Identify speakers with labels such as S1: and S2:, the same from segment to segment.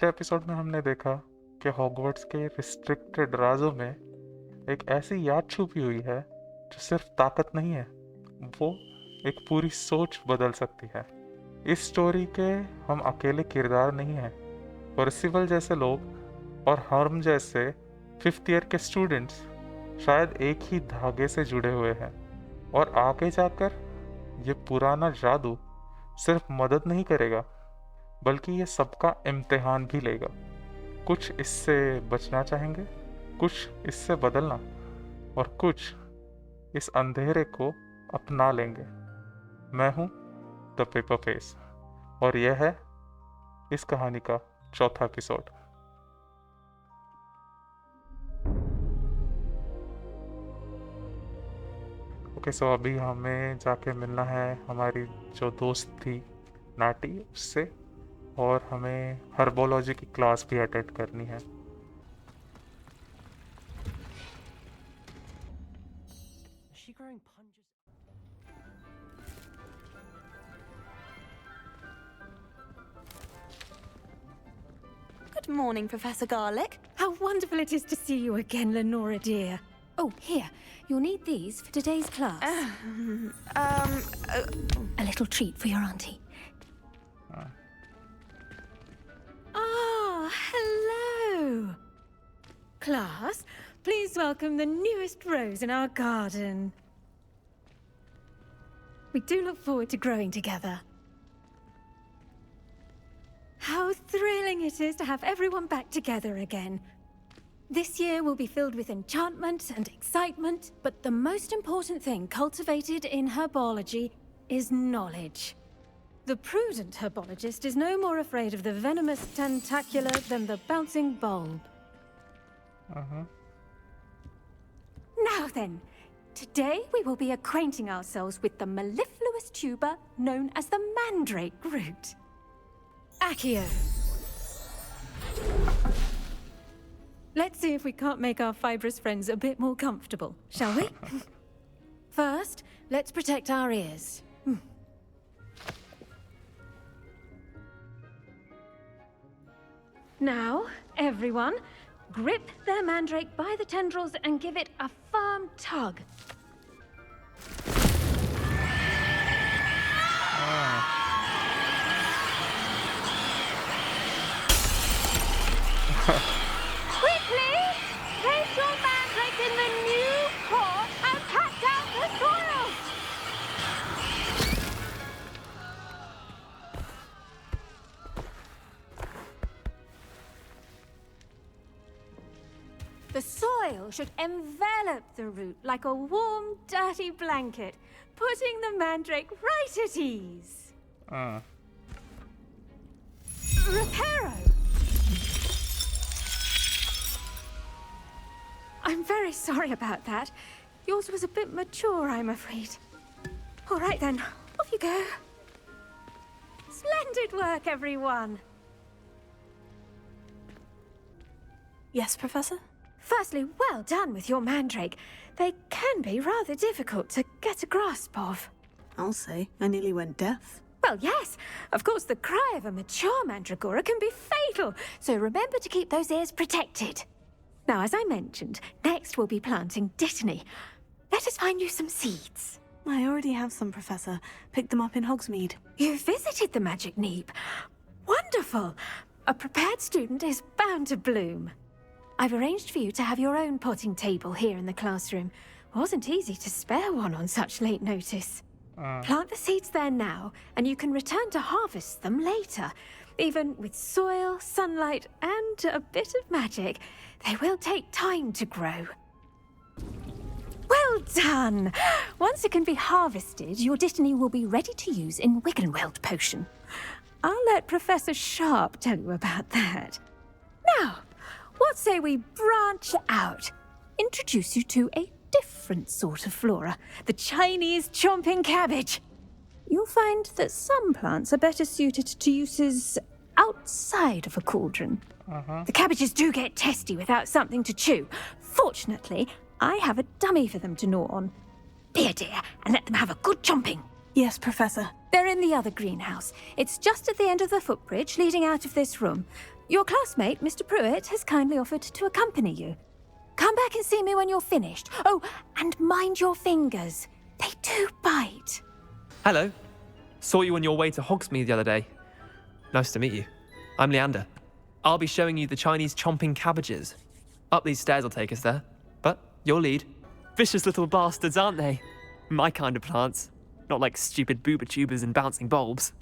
S1: पिछले एपिसोड में हमने देखा कि हॉगवर्ट्स के रिस्ट्रिक्टेड राजों में एक ऐसी याद छुपी हुई है जो सिर्फ ताकत नहीं है, वो एक पूरी सोच बदल सकती है। इस स्टोरी के हम अकेले किरदार नहीं हैं, पर्सिवल जैसे लोग और हम जैसे 5th ईयर के स्टूडेंट्स शायद एक ही धागे से जुड़े हुए हैं, और आगे जाकर ये पुराना जादू सिर्फ मदद नहीं करेगा बल्कि ये सबका इम्तिहान भी लेगा। कुछ इससे बचना चाहेंगे, कुछ इससे बदलना, और कुछ इस अंधेरे को अपना लेंगे। मैं हूँ द पेपर फेस और यह है इस कहानी का चौथा एपिसोड। ओके, सो अभी हमें जाके मिलना है हमारी जो दोस्त थी नाटी, उससे, और हमें हर्बोलॉजी की क्लास भी अटेंड करनी है।
S2: Good morning, Professor Garlick. How wonderful it is to see you again, Lenora dear. Oh, here, you'll need these for today's class. A little treat for your auntie. Ah, hello. Class, please welcome the newest rose in our garden. We do look forward to growing together. How thrilling it is to have everyone back together again. This year will be filled with enchantment and excitement, but the most important thing cultivated in herbology is knowledge. The prudent herbologist is no more afraid of the venomous tentacular than the bouncing bulb. Now then, today we will be acquainting ourselves with the mellifluous tuber known as the mandrake root. Accio. Let's see if we can't make our fibrous friends a bit more comfortable, shall we? First, let's protect our ears. Now, everyone, grip their mandrake by the tendrils and give it a firm tug. Quickly! Place your mandrake in the new pot and pack down the soil! The soil should envelop the root like a warm, dirty blanket, putting the mandrake right at ease. Reparo! I'm very sorry about that. Yours was a bit mature, I'm afraid. All right then, off you go. Splendid work, everyone.
S3: Yes, Professor?
S2: Firstly, well done with your mandrake. They can be rather difficult to get a grasp of.
S3: I'll say, I nearly went deaf.
S2: Well, yes. Of course, the cry of a mature mandragora can be fatal, so remember to keep those ears protected. Now, as I mentioned, next we'll be planting dittany. Let us find you some seeds.
S3: I already have some, Professor. Picked them up in Hogsmeade.
S2: You visited the Magic Neep. Wonderful! A prepared student is bound to bloom. I've arranged for you to have your own potting table here in the classroom. Wasn't easy to spare one on such late notice. Plant the seeds there now, and you can return to harvest them later. Even with soil, sunlight, and a bit of magic, they will take time to grow. Well done! Once it can be harvested, your dittany will be ready to use in Wiggenweld potion. I'll let Professor Sharp tell you about that. Now, what say we branch out? Introduce you to a different sort of flora, the Chinese chomping cabbage. You'll find that some plants are better suited to uses outside of a cauldron. The cabbages do get testy without something to chew. Fortunately, I have a dummy for them to gnaw on. Be a dear and let them have a good chomping.
S3: Yes, Professor.
S2: They're in the other greenhouse. It's just at the end of the footbridge leading out of this room. Your classmate, Mr. Pruitt, has kindly offered to accompany you. Come back and see me when you're finished. Oh, and mind your fingers. They do bite.
S4: Hello. Saw you on your way to Hogsmeade the other day. Nice to meet you. I'm Leander. I'll be showing you the Chinese chomping cabbages. Up these stairs will take us there. But you'll lead. Vicious little bastards, aren't they? My kind of plants. Not like stupid booba tubers and bouncing bulbs.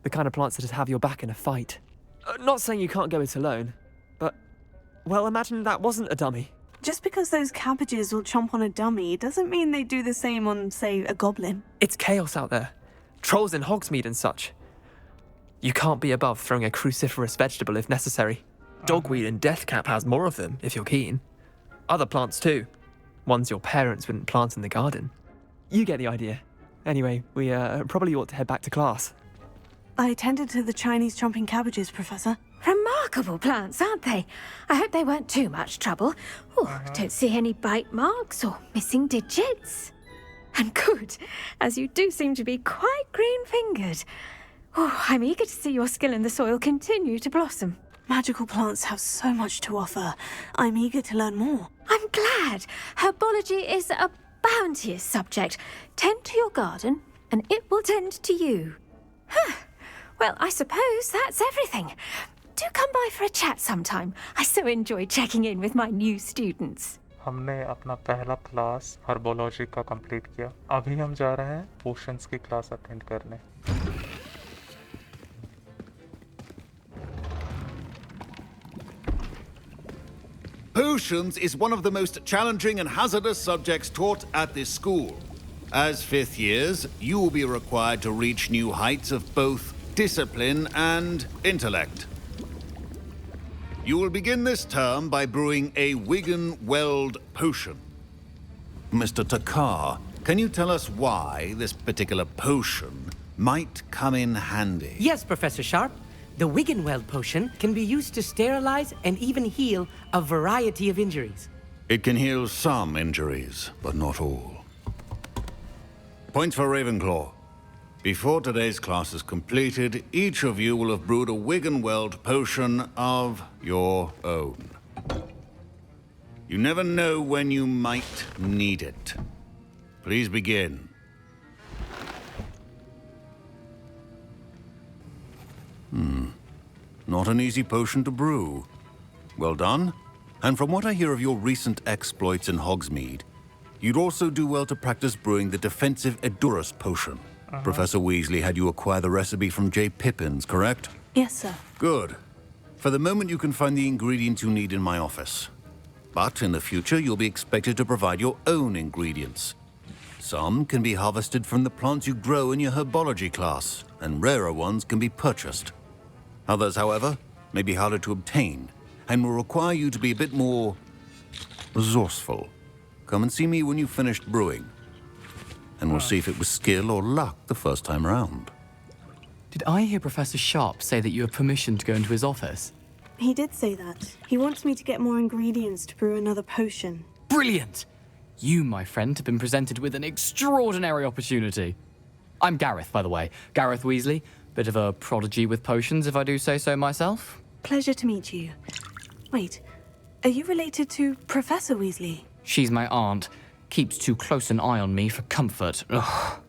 S4: The kind of plants that just have your back in a fight. Not saying you can't go it alone, but, well, imagine that wasn't a dummy.
S3: Just because those cabbages will chomp on a dummy doesn't mean they do the same on, say, a goblin.
S4: It's chaos out there. Trolls in Hogsmeade and such. You can't be above throwing a cruciferous vegetable if necessary. Dogweed and deathcap has more of them, if you're keen. Other plants too. Ones your parents wouldn't plant in the garden. You get the idea. Anyway, we probably ought to head back to class.
S3: I tended to the Chinese chomping cabbages, Professor.
S2: Remarkable plants, aren't they? I hope they weren't too much trouble. Oh, don't see any bite marks or missing digits. And good, as you do seem to be quite green-fingered. Oh, I'm eager to see your skill in the soil continue to blossom.
S3: Magical plants have so much to offer. I'm eager to learn more.
S2: I'm glad. Herbology is a bounteous subject. Tend to your garden, and it will tend to you. Huh. Well, I suppose that's everything. Do come by for a chat sometime. I so enjoy checking in with my new students.
S1: हमने अपना पहला class herbology का complete किया. अभी हम जा रहे हैं पोशंस की क्लास अटेंड करने.
S5: Potions is one of the most challenging and hazardous subjects taught at this school. As fifth years, you will be required to reach new heights of both discipline and intellect. You will begin this term by brewing a Wigan-Weld potion. Mr. Takar, can you tell us why this particular potion might come in handy?
S6: Yes, Professor Sharp. The Wigan-Weld potion can be used to sterilize and even heal a variety of injuries.
S5: It can heal some injuries, but not all. Points for Ravenclaw. Before today's class is completed, each of you will have brewed a Wigan-Weld potion of your own. You never know when you might need it. Please begin. Not an easy potion to brew. Well done. And from what I hear of your recent exploits in Hogsmeade, you'd also do well to practice brewing the defensive Edurus potion. Professor Weasley had you acquire the recipe from J. Pippins, correct?
S3: Yes, sir.
S5: Good. For the moment, you can find the ingredients you need in my office. But in the future, you'll be expected to provide your own ingredients. Some can be harvested from the plants you grow in your herbology class, and rarer ones can be purchased. Others, however, may be harder to obtain, and will require you to be a bit more resourceful. Come and see me when you've finished brewing, and we'll see if it was skill or luck the first time round.
S7: Did I hear Professor Sharp say that you have permission to go into his office?
S3: He did say that. He wants me to get more ingredients to brew another potion.
S7: Brilliant! You, my friend, have been presented with an extraordinary opportunity. I'm Gareth, by the way. Gareth Weasley. Bit of a prodigy with potions, if I do say so myself.
S3: Pleasure to meet you. Wait, are you related to Professor Weasley?
S7: She's my aunt. Keeps too close an eye on me for comfort. Ugh.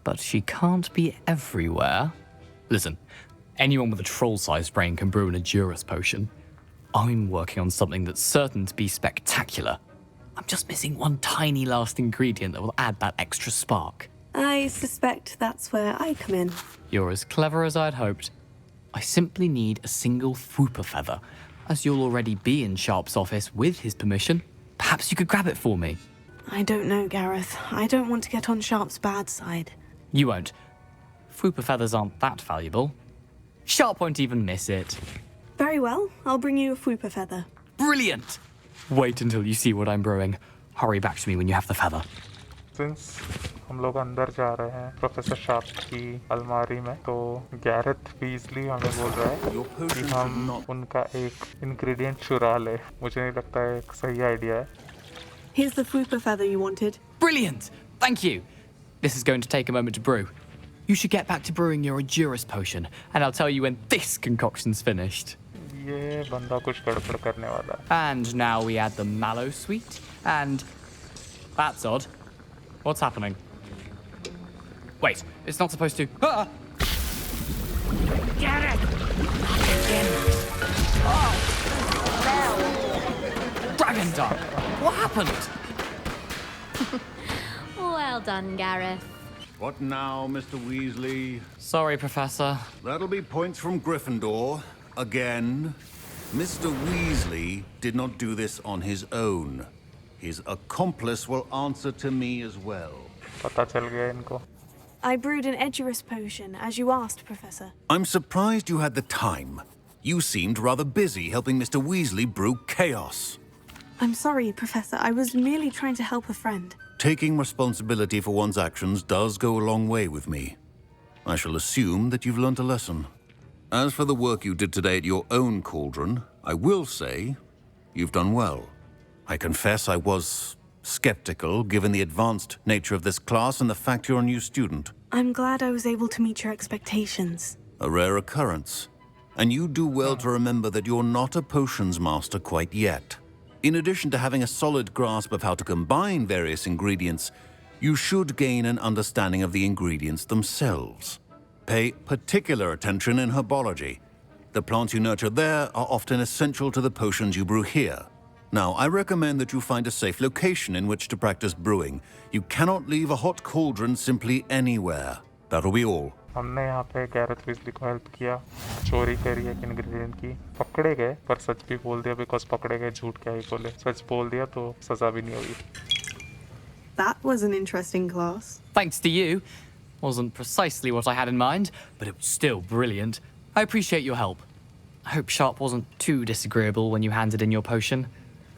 S7: But she can't be everywhere. Listen, anyone with a troll-sized brain can brew an Edurus potion. I'm working on something that's certain to be spectacular. I'm just missing one tiny last ingredient that will add that extra spark.
S3: I suspect that's where I come in.
S7: You're as clever as I'd hoped. I simply need a single Fwooper feather. As you'll already be in Sharp's office with his permission, perhaps you could grab it for me.
S3: I don't know, Gareth. I don't want to get on Sharp's bad side.
S7: You won't. Fwooper feathers aren't that valuable. Sharp won't even miss it.
S3: Very well, I'll bring you a Fwooper feather.
S7: Brilliant! Wait until you see what I'm brewing. Hurry back to me when you have the feather.
S1: Since हम लोग अंदर जा रहे हैं professor sharp की अलमारी में, तो गैरेथ वीजली हमें बोल रहा है कि हम उनका एक इंग्रेडिएंट चुरा ले. मुझे नहीं लगता है एक सही आइडिया है.
S3: Here's the Fwooper feather you wanted.
S7: Brilliant! Thank you! This is going to take a moment to brew. You should get back to brewing your Edurus potion, and I'll tell you when this concoction's finished.
S1: ये बंदा कुछ गड़बड़ करने वाला है।
S7: And now we add the mallow sweet, and that's odd. What's happening? Wait, it's not supposed to. Ah! Get it! Oh! Dragon Duck! What happened?
S8: Well done, Gareth.
S5: What now, Mr. Weasley?
S7: Sorry, Professor.
S5: That'll be points from Gryffindor. Again. Mr. Weasley did not do this on his own. His accomplice will answer to me as well.
S1: पता चल गया इनको।
S3: I brewed an Edurus potion, as you asked, Professor.
S5: I'm surprised you had the time. You seemed rather busy helping Mr. Weasley brew chaos.
S3: I'm sorry, Professor. I was merely trying to help a friend.
S5: Taking responsibility for one's actions does go a long way with me. I shall assume that you've learnt a lesson. As for the work you did today at your own cauldron, I will say you've done well. I confess I was skeptical, given the advanced nature of this class and the fact you're a new student.
S3: I'm glad I was able to meet your expectations.
S5: A rare occurrence. And you do well to remember that you're not a potions master quite yet. In addition to having a solid grasp of how to combine various ingredients, you should gain an understanding of the ingredients themselves. Pay particular attention in herbology. The plants you nurture there are often essential to the potions you brew here. Now, I recommend that you find a safe location in which to practice brewing. You cannot leave a hot cauldron simply anywhere. That'll be all.
S1: हमने यहाँ पे Gareth Weasley को help किया, चोरी करी एक ingredient की, पकड़े गए पर सच भी बोल दिया, बिकॉज पकड़े गए झूठ क्या ही बोले, सच बोल दिया तो सजा भी नहीं होगी।
S3: That was an interesting class.
S7: Thanks to you. Wasn't precisely what I had in mind, but it was still brilliant. I appreciate your help. I hope Sharp wasn't too disagreeable when you handed in your potion.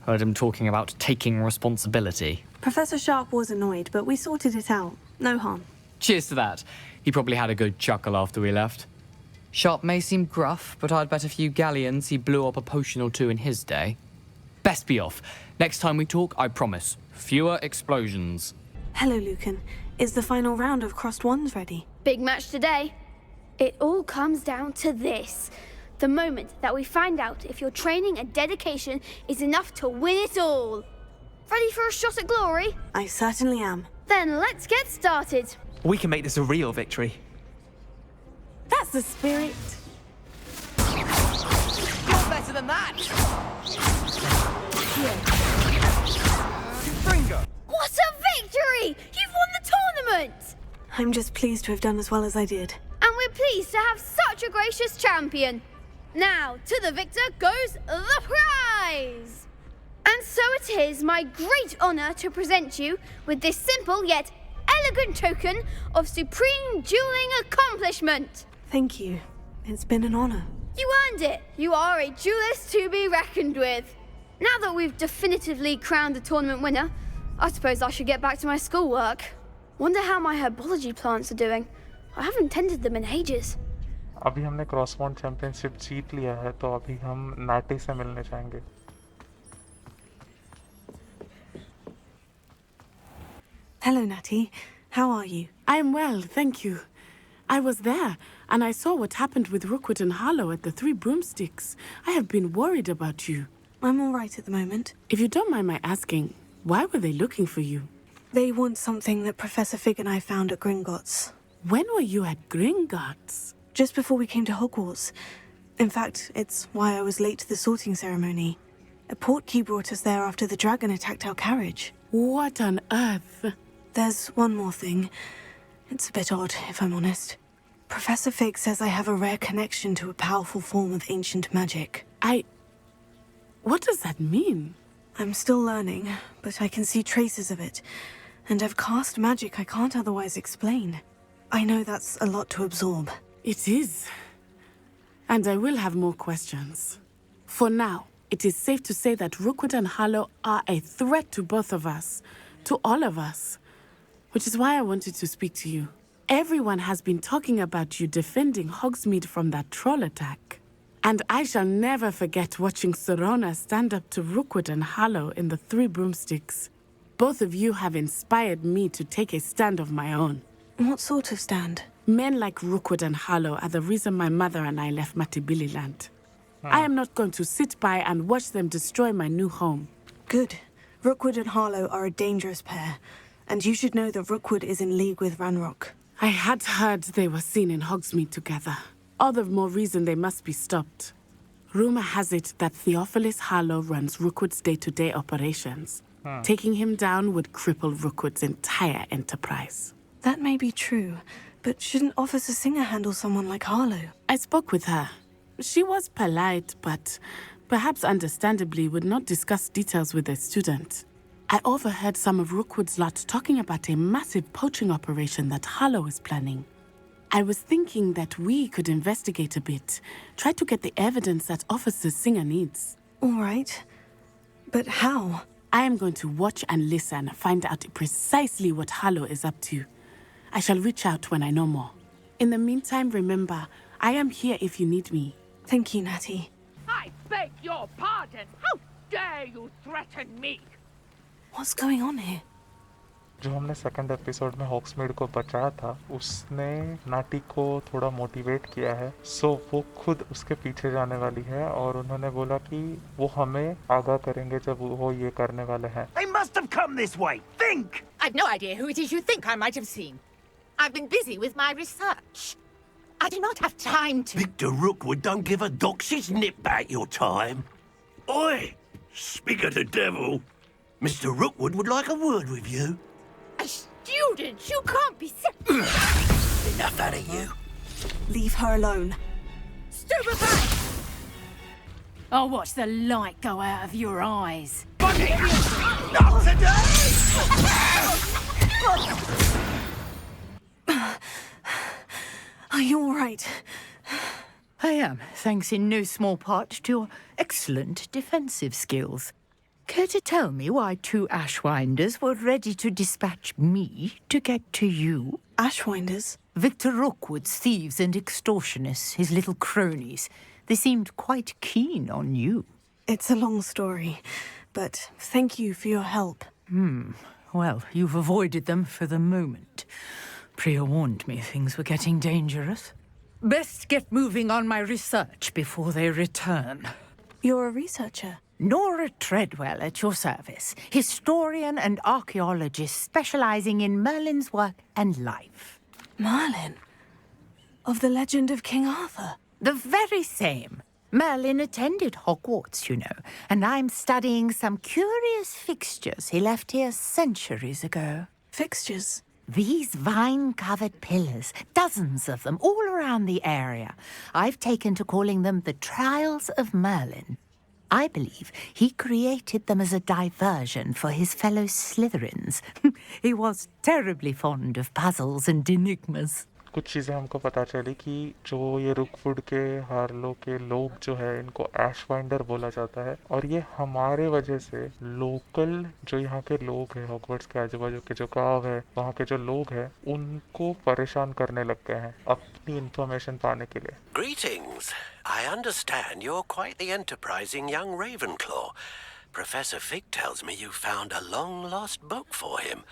S7: Heard him talking about taking responsibility.
S3: Professor Sharp was annoyed, but we sorted it out. No harm.
S7: Cheers to that. He probably had a good chuckle after we left. Sharp may seem gruff, but I'd bet a few galleons he blew up a potion or two in his day. Best be off. Next time we talk, I promise, fewer explosions.
S3: Hello, Lucan. Is the final round of crossed wands ready?
S8: Big match today. It all comes down to this. The moment that we find out if your training and dedication is enough to win it all. Ready for a shot at glory?
S3: I certainly am.
S8: Then let's get started.
S4: We can make this a real victory.
S3: That's the spirit.
S6: You're better than that!
S8: What a victory! You've won the tournament!
S3: I'm just pleased to have done as well as I did.
S8: And we're pleased to have such a gracious champion. Now, to the victor goes the prize! And so it is my great honour to present you with this simple yet elegant token of supreme dueling accomplishment.
S3: Thank you. It's been an honour.
S8: You earned it. You are a duelist to be reckoned with. Now that we've definitively crowned the tournament winner, I suppose I should get back to my schoolwork. Wonder how my herbology plants are doing. I haven't tended them in ages.
S1: अभी हमने cross bond championship जीत लिया है, तो अभी हम नाटी से मिलने जाएंगे।
S3: Hello, Natty. How are you?
S9: I'm well, thank you. I was there, and I saw what happened with Rookwood and Harlow at the Three Broomsticks. I have been worried about you.
S3: I'm all right at the moment.
S9: If you don't mind my asking, why were they looking for you?
S3: They want something that Professor Fig and I found at Gringotts.
S9: When were you at Gringotts?
S3: Just before we came to Hogwarts. In fact, it's why I was late to the sorting ceremony. A portkey brought us there after the dragon attacked our carriage.
S9: What on earth?
S3: There's one more thing. It's a bit odd, if I'm honest. Professor Fig says I have a rare connection to a powerful form of ancient magic.
S9: What does that mean?
S3: I'm still learning, but I can see traces of it. And I've cast magic I can't otherwise explain. I know that's a lot to absorb.
S9: It is. And I will have more questions. For now, it is safe to say that Rookwood and Harlow are a threat to both of us. To all of us. Which is why I wanted to speak to you. Everyone has been talking about you defending Hogsmeade from that troll attack. And I shall never forget watching Sorona stand up to Rookwood and Harlow in the Three Broomsticks. Both of you have inspired me to take a stand of my own.
S3: What sort of stand?
S9: Men like Rookwood and Harlow are the reason my mother and I left Matibililand. I am not going to sit by and watch them destroy my new home.
S3: Good. Rookwood and Harlow are a dangerous pair, and you should know that Rookwood is in league with Ranrock.
S9: I had heard they were seen in Hogsmeade together. All the more reason they must be stopped. Rumor has it that Theophilus Harlow runs Rookwood's day-to-day operations. Taking him down would cripple Rookwood's entire enterprise.
S3: That may be true, but shouldn't Officer Singer handle someone like Harlow?
S9: I spoke with her. She was polite, but perhaps understandably would not discuss details with a student. I overheard some of Rookwood's lot talking about a massive poaching operation that Harlow is planning. I was thinking that we could investigate a bit, try to get the evidence that Officer Singer needs.
S3: All right. But how?
S9: I am going to watch and listen, find out precisely what Harlow is up to. I shall reach out when I know more. In the meantime, remember, I am here if you need me.
S3: Thank you, Natty.
S10: I beg your pardon. How dare you threaten me?
S3: What's going on here?
S1: जो हमने second episode में हॉक्समीड को बचाया था उसने नाटी को थोड़ा motivate किया है, सो वो खुद उसके पीछे जाने वाली है और उन्होंने बोला कि वो हमें आगाह करेंगे जब वो ये करने वाले हैं.
S11: They must have come this way. Think!
S10: I've no idea who it is you think I might have seen. I've been busy with my research. I do not have time to...
S11: Victor Rookwood don't give a dox's nip back your time. Oi! Speak of the devil. Mr. Rookwood would like a word with you.
S10: A student? You can't be...
S11: Enough out of you.
S3: Leave her alone.
S10: Stupefy!
S2: I'll watch the light go out of your eyes.
S11: Not today!
S3: Are you all right?
S10: I am, thanks in no small part to your excellent defensive skills. Care to tell me why two Ashwinders were ready to dispatch me to get to you?
S3: Ashwinders?
S10: Victor Rookwood's thieves and extortionists, his little cronies. They seemed quite keen on you.
S3: It's a long story, but thank you for your help.
S10: Well, you've avoided them for the moment. Priya warned me things were getting dangerous. Best get moving on my research before they return.
S3: You're a researcher?
S10: Nora Treadwell at your service, historian and archaeologist specializing in Merlin's work and life.
S3: Merlin? Of the legend of King Arthur?
S10: The very same. Merlin attended Hogwarts, you know, and I'm studying some curious fixtures he left here centuries ago.
S3: Fixtures?
S10: These vine-covered pillars, dozens of them, all around the area. I've taken to calling them the Trials of Merlin. I believe he created them as a diversion for his fellow Slytherins. He was terribly fond of puzzles and enigmas.
S1: कुछ चीज़ें हमको पता चली कि जो ये रुकवुड के Harlow के लोग जो है इनको ऐशवाइंडर बोला जाता है और ये हमारे वजह से लोकल जो यहाँ के लोग हैं हॉगवर्ट्स के आजू बाजू के जो गांव है वहाँ के जो लोग हैं उनको परेशान करने लग गए हैं अपनी इंफॉर्मेशन पाने के लिए.
S11: Greetings. I understand you're quite the enterprising young Ravenclaw. Professor Fig tells me you found a long-lost book for him.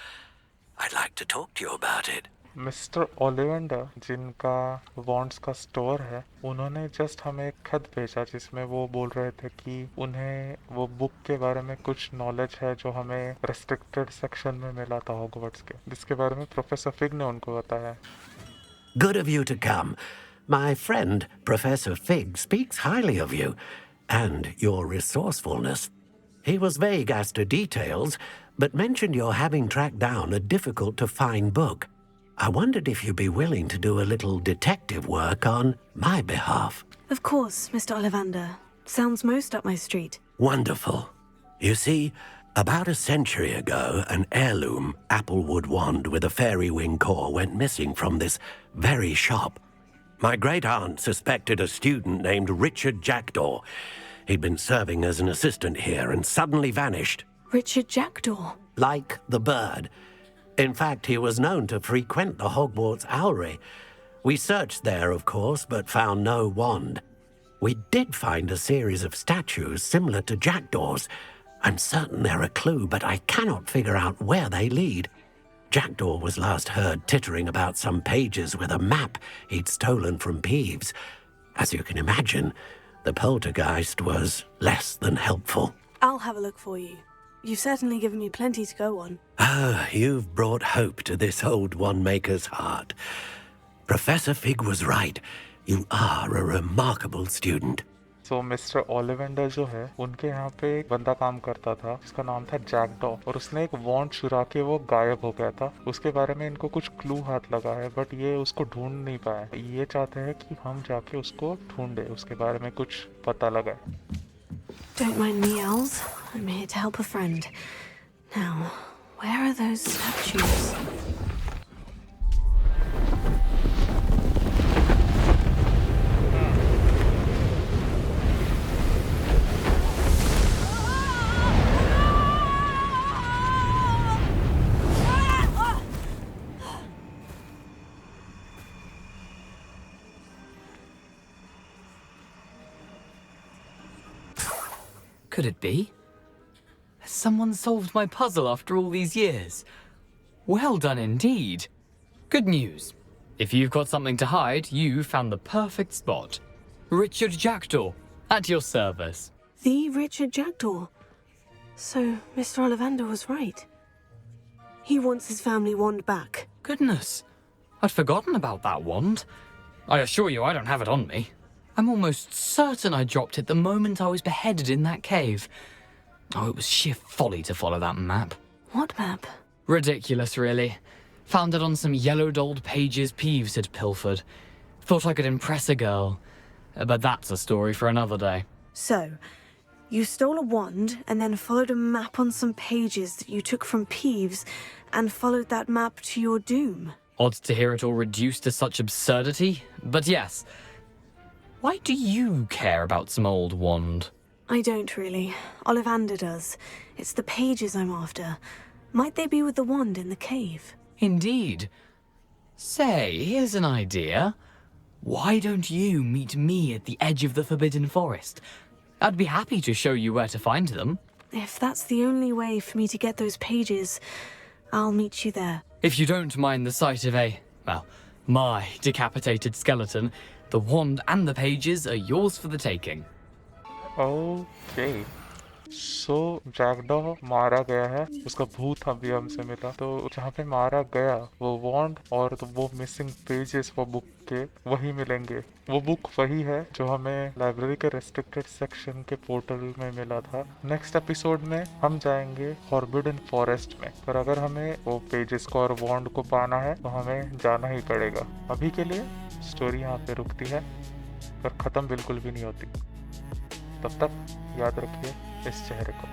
S11: I'd like to talk to you about it.
S1: Mr Ollivander जिनका wands का store है उन्होंने just हमें एक खत भेजा जिसमें वो बोल रहे थे कि उन्हें वो बुक के बारे में कुछ नॉलेज है जो हमें रेस्ट्रिक्टेड सेक्शन में मिला था हॉगवर्ट्स के जिसके बारे में प्रोफेसर फिग ने उनको बताया.
S11: Good of you to come. My friend, Professor Fig, speaks highly of you and your resourcefulness. He was vague as to details, but mentioned your having tracked down a difficult-to-find book. I wondered if you'd be willing to do a little detective work on my behalf.
S3: Of course, Mr. Ollivander. Sounds most up my street.
S11: Wonderful. You see, about a century ago, an heirloom applewood wand with a fairy wing core went missing from this very shop. My great-aunt suspected a student named Richard Jackdaw. He'd been serving as an assistant here and suddenly vanished.
S3: Richard Jackdaw?
S11: Like the bird. In fact, he was known to frequent the Hogwarts Owlery. We searched there, of course, but found no wand. We did find a series of statues similar to Jackdaw's. I'm certain they're a clue, but I cannot figure out where they lead. Jackdaw was last heard tittering about some pages with a map he'd stolen from Peeves. As you can imagine, The poltergeist was less than helpful.
S3: I'll have a look for you. You've certainly given me plenty to go on.
S11: Ah, you've brought hope to this old one-maker's heart. Professor Fig was right. You are a remarkable student.
S1: So Mr Ollivander जो है उनके यहाँ पे एक बंदा काम करता था जिसका नाम था जैकडॉ, और उसने एक वॉन्ड चुरा के वो गायब हो गया था। उसके बारे में इनको कुछ क्लू हाथ लगा है, बट ये उसको ढूंढ नहीं पाए। ये चाहते हैं कि हम जाके उसको ढूंढे, उसके बारे में कुछ पता लगाए।
S3: Don't mind me, owls. I'm here to help a friend. Now, where are those statues?
S7: Could it be? Has someone solved my puzzle after all these years? Well done indeed. Good news. If you've got something to hide, you found the perfect spot. Richard Jackdaw, at your service.
S3: The Richard Jackdaw. So, Mr. Ollivander was right. He wants his family wand back.
S7: Goodness, I'd forgotten about that wand. I assure you I don't have it on me. I'm almost certain I dropped it the moment I was beheaded in that cave. Oh, it was sheer folly to follow that map.
S3: What map?
S7: Ridiculous, really. Found it on some yellowed old pages Peeves had pilfered. Thought I could impress a girl. But that's a story for another day.
S3: So, you stole a wand and then followed a map on some pages that you took from Peeves and followed that map to your doom.
S7: Odd to hear it all reduced to such absurdity, but yes. Why do you care about some old wand?
S3: I don't really. Ollivander does. It's the pages I'm after. Might they be with the wand in the cave?
S7: Indeed. Say, here's an idea. Why don't you meet me at the edge of the Forbidden Forest? I'd be happy to show you where to find them.
S3: If that's the only way for me to get those pages, I'll meet you there.
S7: If you don't mind the sight of my decapitated skeleton, the wand and the pages are yours for the taking.
S1: Okay. So jackdaw मारा गया है, उसका भूत अभी हमसे मिला। तो जहाँ पे मारा गया वो वॉन्ड और तो वो मिसिंग पेजेस वो बुक के वही मिलेंगे। वो बुक वही है जो हमें लाइब्रेरी के रेस्ट्रिक्टेड सेक्शन के पोर्टल में मिला था। नेक्स्ट एपिसोड में हम जाएंगे फॉरबिडन फॉरेस्ट में, पर अगर हमें वो पेजेस को और वॉन्ड को पाना है तो हमें जाना ही पड़ेगा। अभी के लिए स्टोरी यहाँ पे रुकती है, पर ख़त्म बिल्कुल भी नहीं होती। तब तक याद रखिए इस चेहरे को।